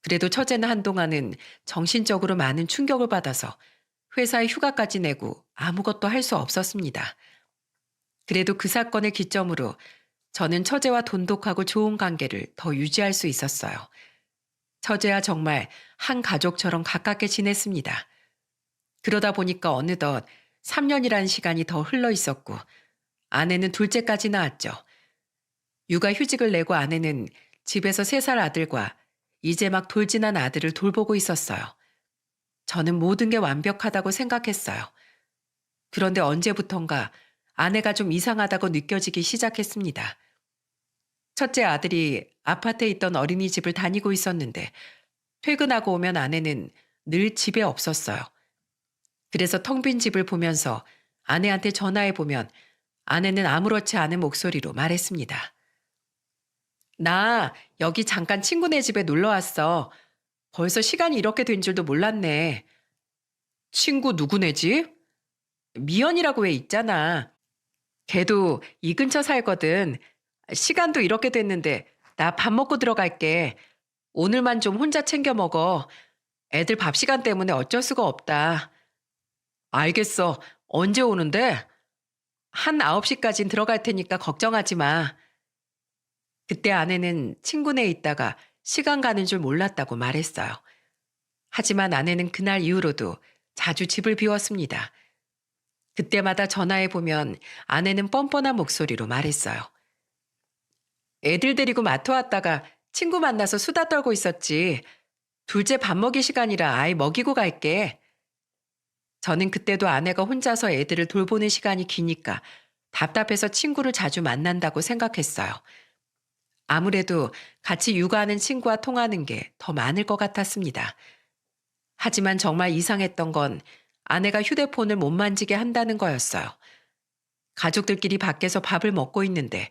그래도 처제는 한동안은 정신적으로 많은 충격을 받아서 회사에 휴가까지 내고 아무것도 할 수 없었습니다. 그래도 그 사건을 기점으로 저는 처제와 돈독하고 좋은 관계를 더 유지할 수 있었어요. 처제와 정말 한 가족처럼 가깝게 지냈습니다. 그러다 보니까 어느덧 3년이라는 시간이 더 흘러 있었고 아내는 둘째까지 낳았죠. 육아휴직을 내고 아내는 집에서 3살 아들과 이제 막 돌진한 아들을 돌보고 있었어요. 저는 모든 게 완벽하다고 생각했어요. 그런데 언제부턴가 아내가 좀 이상하다고 느껴지기 시작했습니다. 첫째 아들이 아파트에 있던 어린이집을 다니고 있었는데 퇴근하고 오면 아내는 늘 집에 없었어요. 그래서 텅 빈 집을 보면서 아내한테 전화해보면 아내는 아무렇지 않은 목소리로 말했습니다. 나 여기 잠깐 친구네 집에 놀러 왔어. 벌써 시간이 이렇게 된 줄도 몰랐네. 친구 누구네 집? 미연이라고 왜 있잖아. 걔도 이 근처 살거든. 시간도 이렇게 됐는데 나 밥 먹고 들어갈게. 오늘만 좀 혼자 챙겨 먹어. 애들 밥 시간 때문에 어쩔 수가 없다. 알겠어. 언제 오는데? 한 9시까진 들어갈 테니까 걱정하지 마. 그때 아내는 친구네 있다가 시간 가는 줄 몰랐다고 말했어요. 하지만 아내는 그날 이후로도 자주 집을 비웠습니다. 그때마다 전화해보면 아내는 뻔뻔한 목소리로 말했어요. 애들 데리고 마트 왔다가 친구 만나서 수다 떨고 있었지. 둘째 밥 먹일 시간이라 아이 먹이고 갈게. 저는 그때도 아내가 혼자서 애들을 돌보는 시간이 기니까 답답해서 친구를 자주 만난다고 생각했어요. 아무래도 같이 육아하는 친구와 통하는 게 더 많을 것 같았습니다. 하지만 정말 이상했던 건 아내가 휴대폰을 못 만지게 한다는 거였어요. 가족들끼리 밖에서 밥을 먹고 있는데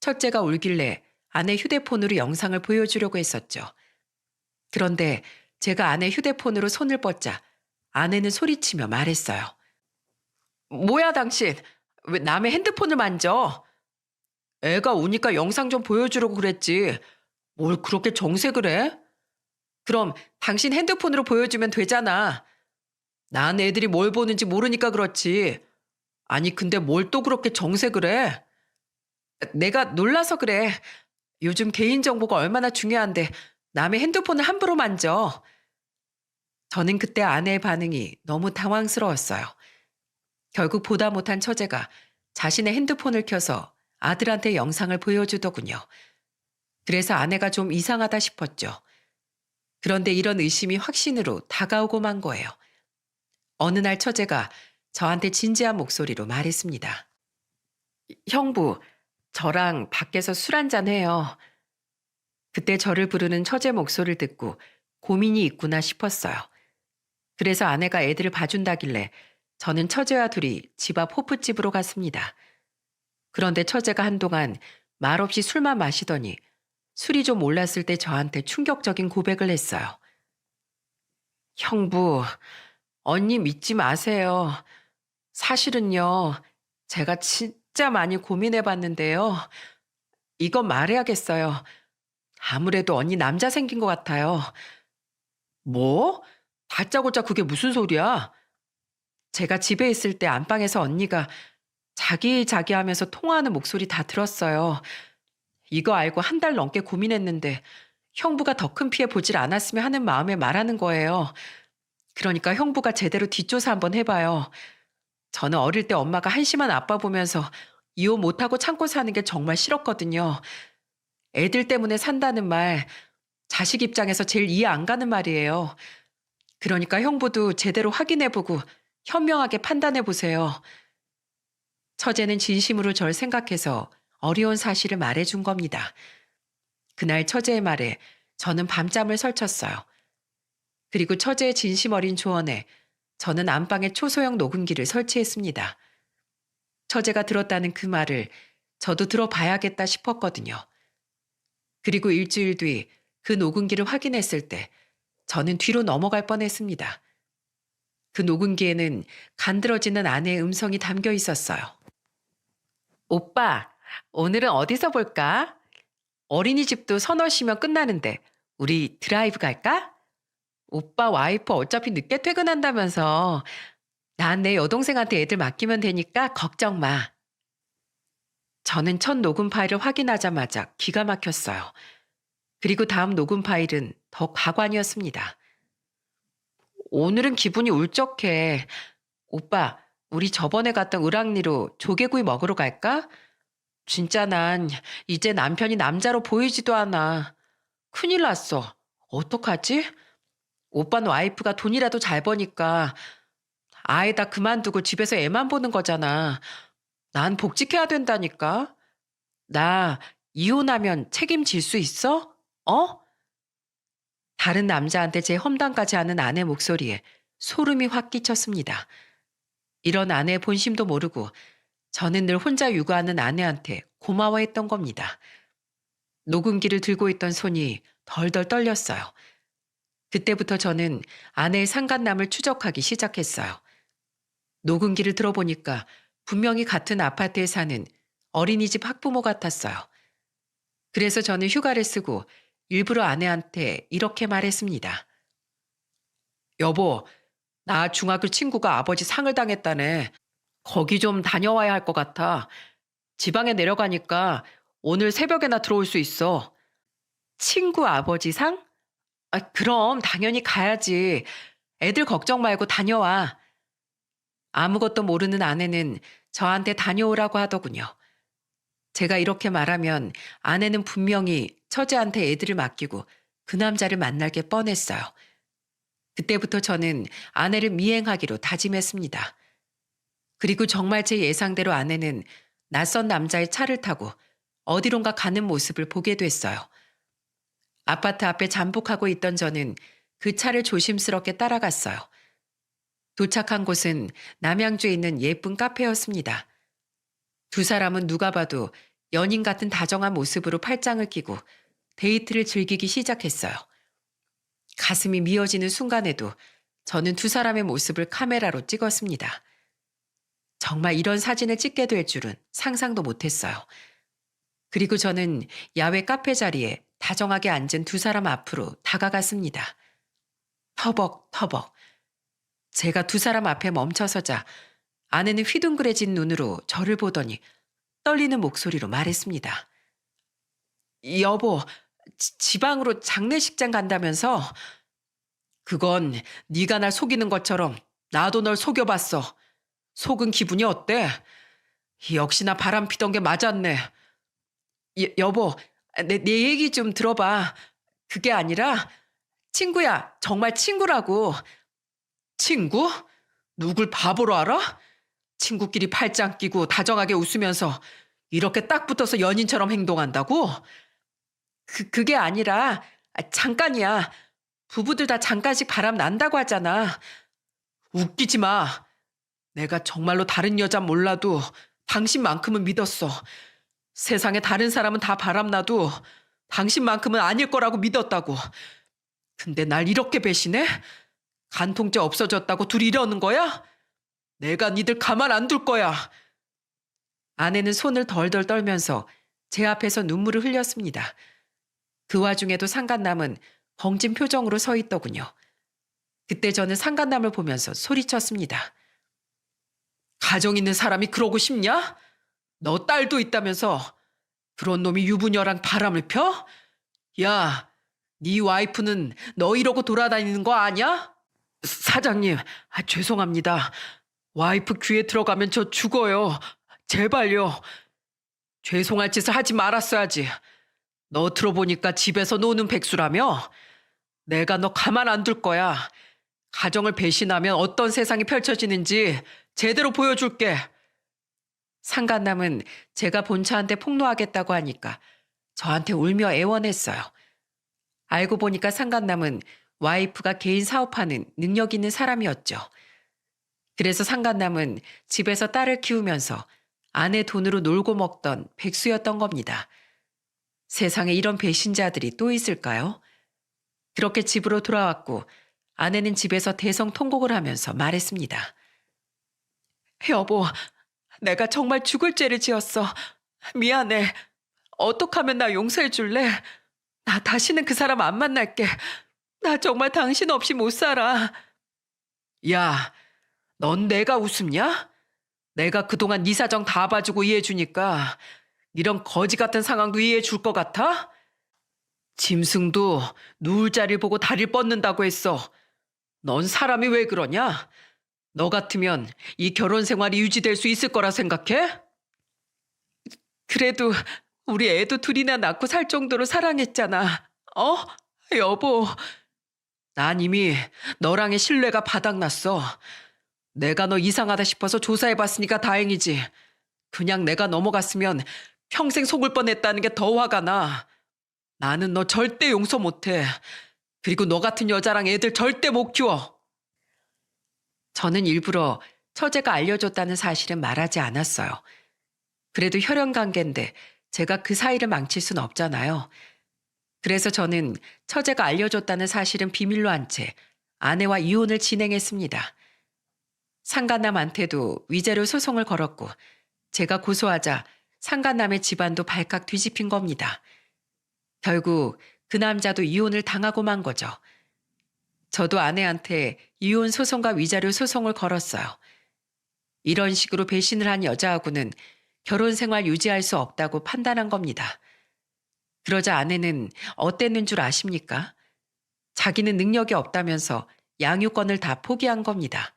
첫째가 울길래 아내 휴대폰으로 영상을 보여주려고 했었죠. 그런데 제가 아내 휴대폰으로 손을 뻗자 아내는 소리치며 말했어요. 뭐야 당신? 왜 남의 핸드폰을 만져? 애가 우니까 영상 좀 보여주려고 그랬지. 뭘 그렇게 정색을 해? 그럼 당신 핸드폰으로 보여주면 되잖아. 난 애들이 뭘 보는지 모르니까 그렇지. 아니 근데 뭘 또 그렇게 정색을 해? 내가 놀라서 그래. 요즘 개인정보가 얼마나 중요한데 남의 핸드폰을 함부로 만져. 저는 그때 아내의 반응이 너무 당황스러웠어요. 결국 보다 못한 처제가 자신의 핸드폰을 켜서 아들한테 영상을 보여주더군요. 그래서 아내가 좀 이상하다 싶었죠. 그런데 이런 의심이 확신으로 다가오고 만 거예요. 어느 날 처제가 저한테 진지한 목소리로 말했습니다. 형부, 저랑 밖에서 술 한잔 해요. 그때 저를 부르는 처제 목소리를 듣고 고민이 있구나 싶었어요. 그래서 아내가 애들을 봐준다길래 저는 처제와 둘이 집 앞 호프집으로 갔습니다. 그런데 처제가 한동안 말없이 술만 마시더니 술이 좀 올랐을 때 저한테 충격적인 고백을 했어요. 형부, 언니 믿지 마세요. 사실은요, 제가 진짜 많이 고민해 봤는데요. 이건 말해야겠어요. 아무래도 언니 남자 생긴 것 같아요. 뭐? 다짜고짜 그게 무슨 소리야? 제가 집에 있을 때 안방에서 언니가 자기 하면서 통화하는 목소리 다 들었어요. 이거 알고 한 달 넘게 고민했는데 형부가 더 큰 피해 보질 않았으면 하는 마음에 말하는 거예요. 그러니까 형부가 제대로 뒷조사 한번 해봐요. 저는 어릴 때 엄마가 한심한 아빠 보면서 이혼 못하고 참고 사는 게 정말 싫었거든요. 애들 때문에 산다는 말, 자식 입장에서 제일 이해 안 가는 말이에요. 그러니까 형부도 제대로 확인해보고 현명하게 판단해보세요. 처제는 진심으로 절 생각해서 어려운 사실을 말해준 겁니다. 그날 처제의 말에 저는 밤잠을 설쳤어요. 그리고 처제의 진심 어린 조언에 저는 안방에 초소형 녹음기를 설치했습니다. 처제가 들었다는 그 말을 저도 들어봐야겠다 싶었거든요. 그리고 일주일 뒤 그 녹음기를 확인했을 때 저는 뒤로 넘어갈 뻔했습니다. 그 녹음기에는 간드러지는 아내의 음성이 담겨 있었어요. 오빠, 오늘은 어디서 볼까? 어린이집도 서너 시면 끝나는데 우리 드라이브 갈까? 오빠 와이프 어차피 늦게 퇴근한다면서 난 내 여동생한테 애들 맡기면 되니까 걱정 마. 저는 첫 녹음 파일을 확인하자마자 기가 막혔어요. 그리고 다음 녹음 파일은 더 가관이었습니다. 오늘은 기분이 울적해. 오빠, 우리 저번에 갔던 을왕리로 조개구이 먹으러 갈까? 진짜 난 이제 남편이 남자로 보이지도 않아. 큰일 났어. 어떡하지? 오빠는 와이프가 돈이라도 잘 버니까 아예 다 그만두고 집에서 애만 보는 거잖아. 난 복직해야 된다니까. 나 이혼하면 책임질 수 있어? 어? 다른 남자한테 제 험담까지 하는 아내 목소리에 소름이 확 끼쳤습니다. 이런 아내의 본심도 모르고 저는 늘 혼자 육아하는 아내한테 고마워했던 겁니다. 녹음기를 들고 있던 손이 덜덜 떨렸어요. 그때부터 저는 아내의 상간남을 추적하기 시작했어요. 녹음기를 들어보니까 분명히 같은 아파트에 사는 어린이집 학부모 같았어요. 그래서 저는 휴가를 쓰고 일부러 아내한테 이렇게 말했습니다. 여보, 나 중학교 친구가 아버지 상을 당했다네. 거기 좀 다녀와야 할 것 같아. 지방에 내려가니까 오늘 새벽에나 들어올 수 있어. 친구 아버지 상? 아, 그럼 당연히 가야지. 애들 걱정 말고 다녀와. 아무것도 모르는 아내는 저한테 다녀오라고 하더군요. 제가 이렇게 말하면 아내는 분명히 처제한테 애들을 맡기고 그 남자를 만날 게 뻔했어요. 그때부터 저는 아내를 미행하기로 다짐했습니다. 그리고 정말 제 예상대로 아내는 낯선 남자의 차를 타고 어디론가 가는 모습을 보게 됐어요. 아파트 앞에 잠복하고 있던 저는 그 차를 조심스럽게 따라갔어요. 도착한 곳은 남양주에 있는 예쁜 카페였습니다. 두 사람은 누가 봐도 연인 같은 다정한 모습으로 팔짱을 끼고 데이트를 즐기기 시작했어요. 가슴이 미어지는 순간에도 저는 두 사람의 모습을 카메라로 찍었습니다. 정말 이런 사진을 찍게 될 줄은 상상도 못했어요. 그리고 저는 야외 카페 자리에 다정하게 앉은 두 사람 앞으로 다가갔습니다. 터벅터벅. 제가 두 사람 앞에 멈춰서자 아내는 휘둥그레진 눈으로 저를 보더니 떨리는 목소리로 말했습니다. 여보, 지방으로 장례식장 간다면서? 그건 네가 날 속이는 것처럼 나도 널 속여봤어. 속은 기분이 어때? 역시나 바람 피던 게 맞았네. 여보, 내 얘기 좀 들어봐. 그게 아니라 친구야, 정말 친구라고. 친구? 누굴 바보로 알아? 친구끼리 팔짱 끼고 다정하게 웃으면서 이렇게 딱 붙어서 연인처럼 행동한다고? 그게 아니라 잠깐이야. 부부들 다 잠깐씩 바람 난다고 하잖아. 웃기지 마. 내가 정말로 다른 여잔 몰라도 당신만큼은 믿었어. 세상에 다른 사람은 다 바람나도 당신만큼은 아닐 거라고 믿었다고. 근데 날 이렇게 배신해? 간통죄 없어졌다고 둘이 이러는 거야? 내가 니들 가만 안 둘 거야. 아내는 손을 덜덜 떨면서 제 앞에서 눈물을 흘렸습니다. 그 와중에도 상간남은 벙진 표정으로 서 있더군요. 그때 저는 상간남을 보면서 소리쳤습니다. 가정 있는 사람이 그러고 싶냐? 너 딸도 있다면서 그런 놈이 유부녀랑 바람을 펴? 야, 네 와이프는 너 이러고 돌아다니는 거 아냐? 사장님, 죄송합니다. 와이프 귀에 들어가면 저 죽어요. 제발요. 죄송할 짓을 하지 말았어야지. 너 들어보니까 집에서 노는 백수라며? 내가 너 가만 안 둘 거야. 가정을 배신하면 어떤 세상이 펼쳐지는지 제대로 보여줄게. 상간남은 제가 본처한테 폭로하겠다고 하니까 저한테 울며 애원했어요. 알고 보니까 상간남은 와이프가 개인 사업하는 능력 있는 사람이었죠. 그래서 상간남은 집에서 딸을 키우면서 아내 돈으로 놀고 먹던 백수였던 겁니다. 세상에 이런 배신자들이 또 있을까요? 그렇게 집으로 돌아왔고 아내는 집에서 대성통곡을 하면서 말했습니다. 여보, 내가 정말 죽을 죄를 지었어. 미안해. 어떻게 하면 나 용서해 줄래? 나 다시는 그 사람 안 만날게. 나 정말 당신 없이 못 살아. 야, 넌 내가 우습냐? 내가 그동안 네 사정 다 봐주고 이해해 주니까 이런 거지 같은 상황도 이해해 줄 것 같아? 짐승도 누울 자리를 보고 다리를 뻗는다고 했어. 넌 사람이 왜 그러냐? 너 같으면 이 결혼 생활이 유지될 수 있을 거라 생각해? 그래도 우리 애도 둘이나 낳고 살 정도로 사랑했잖아. 여보. 난 이미 너랑의 신뢰가 바닥났어. 내가 너 이상하다 싶어서 조사해봤으니까 다행이지. 그냥 내가 넘어갔으면 평생 속을 뻔했다는 게 더 화가 나. 나는 너 절대 용서 못해. 그리고 너 같은 여자랑 애들 절대 못 키워. 저는 일부러 처제가 알려줬다는 사실은 말하지 않았어요. 그래도 혈연관계인데 제가 그 사이를 망칠 순 없잖아요. 그래서 저는 처제가 알려줬다는 사실은 비밀로 한 채 아내와 이혼을 진행했습니다. 상간남한테도 위자료 소송을 걸었고 제가 고소하자 상간남의 집안도 발칵 뒤집힌 겁니다. 결국 그 남자도 이혼을 당하고 만 거죠. 저도 아내한테 이혼 소송과 위자료 소송을 걸었어요. 이런 식으로 배신을 한 여자하고는 결혼 생활 유지할 수 없다고 판단한 겁니다. 그러자 아내는 어땠는 줄 아십니까? 자기는 능력이 없다면서 양육권을 다 포기한 겁니다.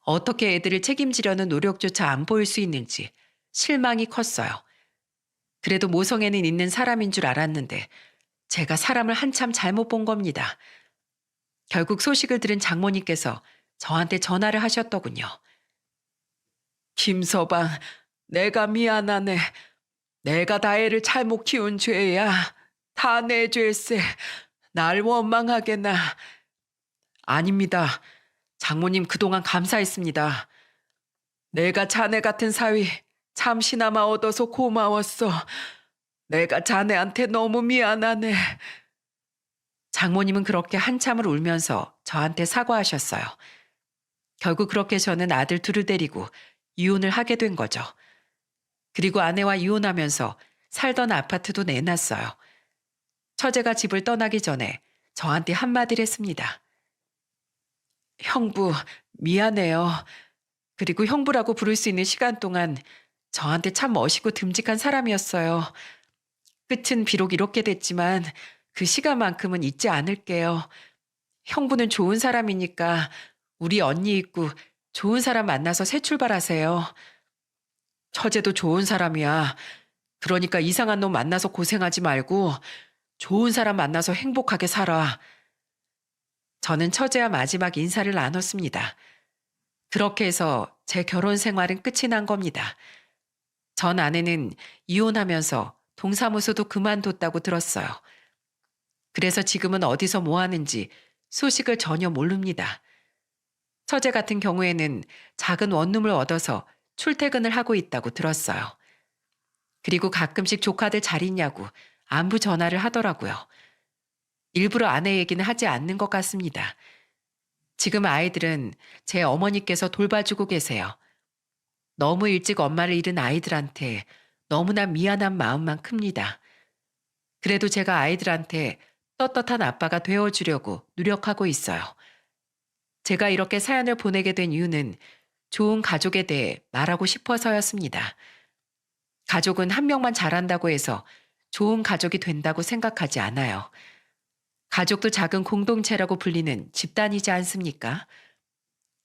어떻게 애들을 책임지려는 노력조차 안 보일 수 있는지 실망이 컸어요. 그래도 모성애는 있는 사람인 줄 알았는데 제가 사람을 한참 잘못 본 겁니다. 결국 소식을 들은 장모님께서 저한테 전화를 하셨더군요. 김서방, 내가 미안하네. 내가 다 애를 잘못 키운 죄야. 다 내 죄세. 날 원망하게나. 아닙니다. 장모님 그동안 감사했습니다. 내가 자네 같은 사위 잠시나마 얻어서 고마웠어. 내가 자네한테 너무 미안하네. 장모님은 그렇게 한참을 울면서 저한테 사과하셨어요. 결국 그렇게 저는 아들 둘을 데리고 이혼을 하게 된 거죠. 그리고 아내와 이혼하면서 살던 아파트도 내놨어요. 처제가 집을 떠나기 전에 저한테 한마디를 했습니다. 형부, 미안해요. 그리고 형부라고 부를 수 있는 시간 동안 저한테 참 멋있고 듬직한 사람이었어요. 끝은 비록 이렇게 됐지만 그 시간만큼은 잊지 않을게요. 형부는 좋은 사람이니까 우리 언니 있고 좋은 사람 만나서 새 출발하세요. 처제도 좋은 사람이야. 그러니까 이상한 놈 만나서 고생하지 말고 좋은 사람 만나서 행복하게 살아. 저는 처제와 마지막 인사를 나눴습니다. 그렇게 해서 제 결혼 생활은 끝이 난 겁니다. 전 아내는 이혼하면서 동사무소도 그만뒀다고 들었어요. 그래서 지금은 어디서 뭐 하는지 소식을 전혀 모릅니다. 처제 같은 경우에는 작은 원룸을 얻어서 출퇴근을 하고 있다고 들었어요. 그리고 가끔씩 조카들 잘 있냐고 안부 전화를 하더라고요. 일부러 아내 얘기는 하지 않는 것 같습니다. 지금 아이들은 제 어머니께서 돌봐주고 계세요. 너무 일찍 엄마를 잃은 아이들한테 너무나 미안한 마음만 큽니다. 그래도 제가 아이들한테 떳떳한 아빠가 되어주려고 노력하고 있어요. 제가 이렇게 사연을 보내게 된 이유는 좋은 가족에 대해 말하고 싶어서였습니다. 가족은 한 명만 잘한다고 해서 좋은 가족이 된다고 생각하지 않아요. 가족도 작은 공동체라고 불리는 집단이지 않습니까?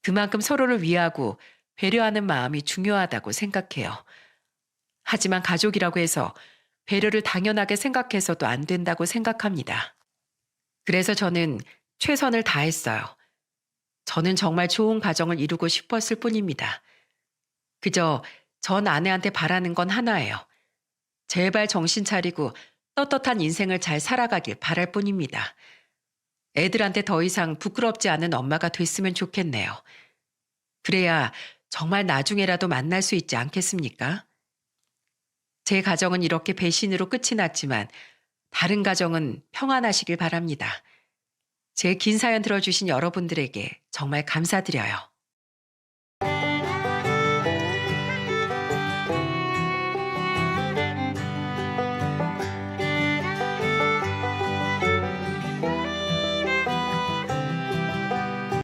그만큼 서로를 위하고 배려하는 마음이 중요하다고 생각해요. 하지만 가족이라고 해서 배려를 당연하게 생각해서도 안 된다고 생각합니다. 그래서 저는 최선을 다했어요. 저는 정말 좋은 가정을 이루고 싶었을 뿐입니다. 그저 전 아내한테 바라는 건 하나예요. 제발 정신 차리고 떳떳한 인생을 잘 살아가길 바랄 뿐입니다. 애들한테 더 이상 부끄럽지 않은 엄마가 됐으면 좋겠네요. 그래야 정말 나중에라도 만날 수 있지 않겠습니까? 제 가정은 이렇게 배신으로 끝이 났지만 다른 가정은 평안하시길 바랍니다. 제 긴 사연 들어주신 여러분들에게 정말 감사드려요.